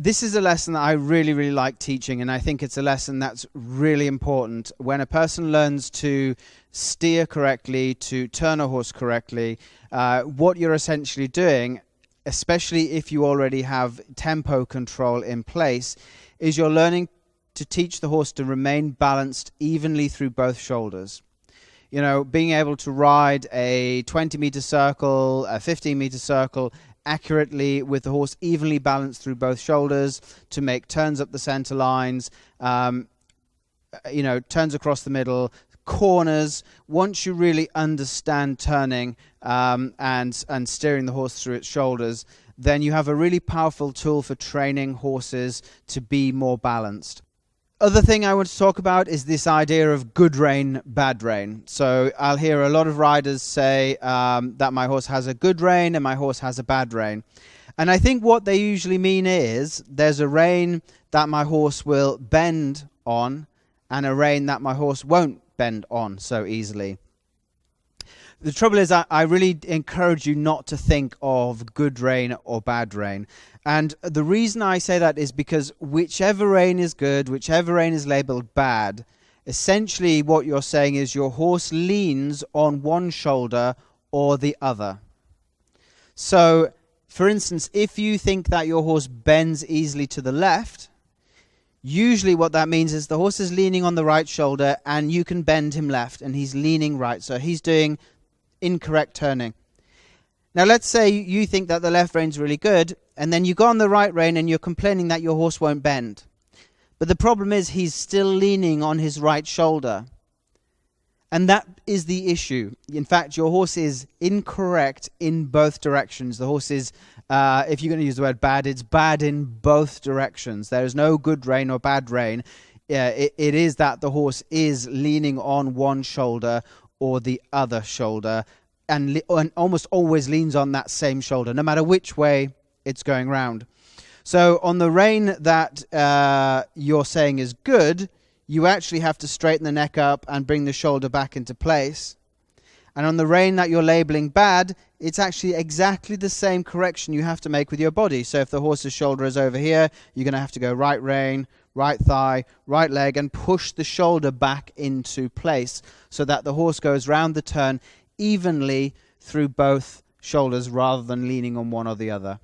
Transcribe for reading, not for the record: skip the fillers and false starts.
This is a lesson that I really, really like teaching, and I think it's a lesson that's really important. When a person learns to steer correctly, to turn a horse correctly, what you're essentially doing, especially if you already have tempo control in place, is you're learning to teach the horse to remain balanced evenly through both shoulders. You know, being able to ride a 20-meter circle, a 15-meter circle, accurately with the horse evenly balanced through both shoulders, to make turns up the center lines, you know, turns across the middle, corners. Once you really understand turning and steering the horse through its shoulders, then you have a really powerful tool for training horses to be more balanced. Other thing I want to talk about is this idea of good rein, bad rein. So I'll hear a lot of riders say that my horse has a good rein and my horse has a bad rein. And I think what they usually mean is there's a rein that my horse will bend on and a rein that my horse won't bend on so easily. The trouble is I really encourage you not to think of good rein or bad rein. And the reason I say that is because whichever rein is good, whichever rein is labeled bad, essentially what you're saying is your horse leans on one shoulder or the other. So, for instance, if you think that your horse bends easily to the left, usually what that means is the horse is leaning on the right shoulder and you can bend him left and he's leaning right. So he's doing incorrect turning. Now let's say you think that the left rein's really good, and then you go on the right rein and you're complaining that your horse won't bend. But the problem is he's still leaning on his right shoulder. And that is the issue. In fact, your horse is incorrect in both directions. The horse is, if you're going to use the word bad, it's bad in both directions. There is no good rein or bad rein. It is that the horse is leaning on one shoulder or the other shoulder, and almost always leans on that same shoulder, no matter which way it's going round. So on the rein that you're saying is good, you actually have to straighten the neck up and bring the shoulder back into place. And on the rein that you're labeling bad, it's actually exactly the same correction you have to make with your body. So if the horse's shoulder is over here, you're going to have to go right rein, right thigh, right leg, and push the shoulder back into place so that the horse goes round the turn evenly through both shoulders rather than leaning on one or the other.